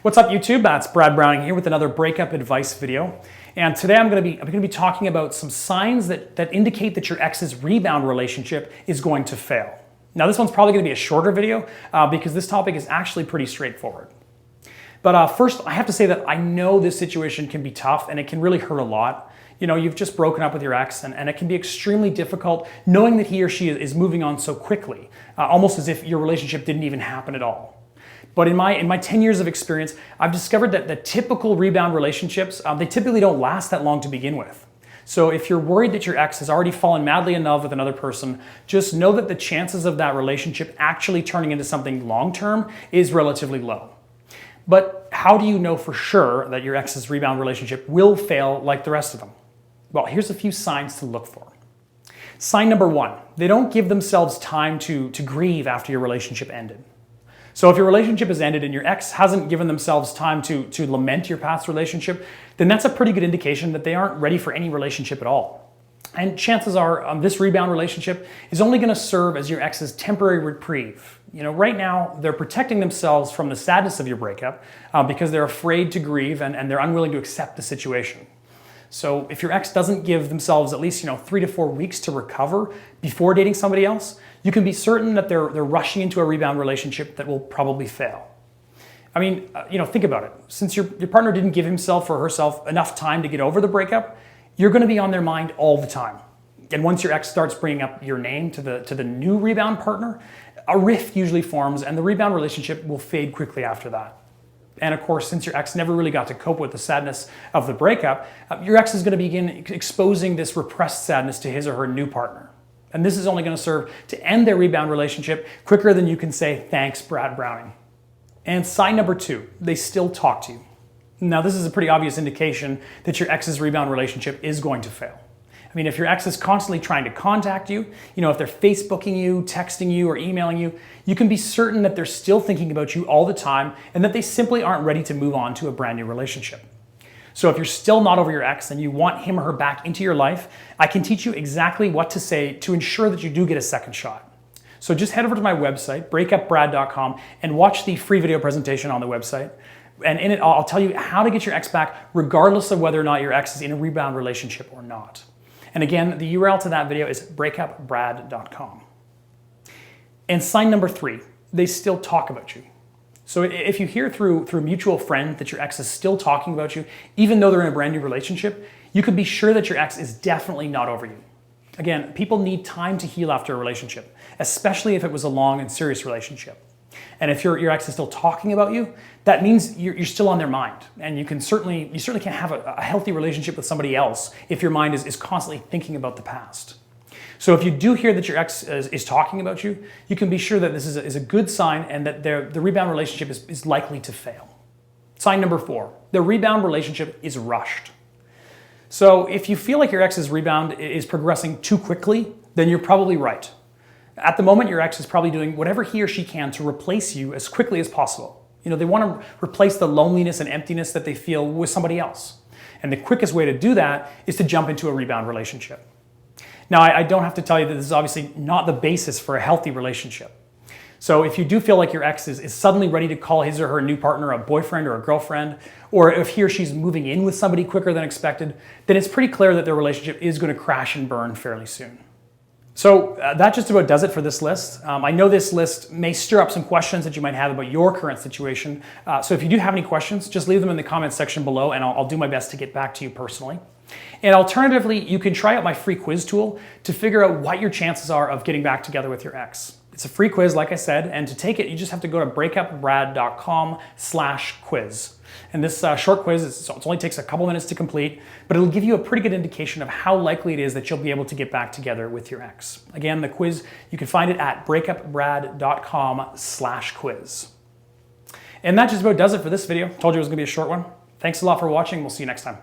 What's up, YouTube? It's Brad Browning here with another breakup advice video. And today I'm going to be talking about some signs that indicate that your ex's rebound relationship is going to fail. Now, this one's probably going to be a shorter video because this topic is actually pretty straightforward. But first, I have to say that I know this situation can be tough and it can really hurt a lot. You know, you've just broken up with your ex and it can be extremely difficult knowing that he or she is moving on so quickly, almost as if your relationship didn't even happen at all. But in my 10 years of experience, I've discovered that the typical rebound relationships, they typically don't last that long to begin with. So if you're worried that your ex has already fallen madly in love with another person, just know that the chances of that relationship actually turning into something long-term is relatively low. But how do you know for sure that your ex's rebound relationship will fail like the rest of them? Well, here's a few signs to look for. Sign number one, they don't give themselves time to grieve after your relationship ended. So if your relationship has ended and your ex hasn't given themselves time to lament your past relationship, then that's a pretty good indication that they aren't ready for any relationship at all. And chances are this rebound relationship is only going to serve as your ex's temporary reprieve. You know, right now they're protecting themselves from the sadness of your breakup because they're afraid to grieve and they're unwilling to accept the situation. So if your ex doesn't give themselves at least 3 to 4 weeks to recover before dating somebody else, you can be certain that they're rushing into a rebound relationship that will probably fail. I mean, think about it. Since your partner didn't give himself or herself enough time to get over the breakup, you're going to be on their mind all the time. And once your ex starts bringing up your name to the new rebound partner, a rift usually forms and the rebound relationship will fade quickly after that. And of course, since your ex never really got to cope with the sadness of the breakup, your ex is going to begin exposing this repressed sadness to his or her new partner. And this is only going to serve to end their rebound relationship quicker than you can say, "Thanks, Brad Browning." And sign number two, they still talk to you. Now, this is a pretty obvious indication that your ex's rebound relationship is going to fail. I mean, if your ex is constantly trying to contact you, if they're Facebooking you, texting you, or emailing you, you can be certain that they're still thinking about you all the time and that they simply aren't ready to move on to a brand new relationship. So if you're still not over your ex and you want him or her back into your life, I can teach you exactly what to say to ensure that you do get a second shot. So just head over to my website, breakupbrad.com, and watch the free video presentation on the website. And in it, I'll tell you how to get your ex back regardless of whether or not your ex is in a rebound relationship or not. And again, the URL to that video is breakupbrad.com. And sign number three, they still talk about you. So if you hear through a mutual friend that your ex is still talking about you, even though they're in a brand new relationship, you can be sure that your ex is definitely not over you. Again, people need time to heal after a relationship, especially if it was a long and serious relationship. And if your ex is still talking about you, that means you're still on their mind. And you certainly can't have a healthy relationship with somebody else if your mind is constantly thinking about the past. So if you do hear that your ex is talking about you, you can be sure that this is a good sign and that the rebound relationship is likely to fail. Sign number four, the rebound relationship is rushed. So if you feel like your ex's rebound is progressing too quickly, then you're probably right. At the moment, your ex is probably doing whatever he or she can to replace you as quickly as possible. They want to replace the loneliness and emptiness that they feel with somebody else. And the quickest way to do that is to jump into a rebound relationship. Now, I don't have to tell you that this is obviously not the basis for a healthy relationship. So if you do feel like your ex is suddenly ready to call his or her new partner a boyfriend or a girlfriend, or if he or she's moving in with somebody quicker than expected, then it's pretty clear that their relationship is going to crash and burn fairly soon. So that just about does it for this list. I know this list may stir up some questions that you might have about your current situation. So if you do have any questions, just leave them in the comments section below and I'll do my best to get back to you personally. And alternatively, you can try out my free quiz tool to figure out what your chances are of getting back together with your ex. It's a free quiz, like I said, and to take it, you just have to go to breakupbrad.com/quiz. And this short quiz, it only takes a couple minutes to complete, but it'll give you a pretty good indication of how likely it is that you'll be able to get back together with your ex. Again, the quiz, you can find it at breakupbrad.com/quiz. And that just about does it for this video. Told you it was going to be a short one. Thanks a lot for watching. We'll see you next time.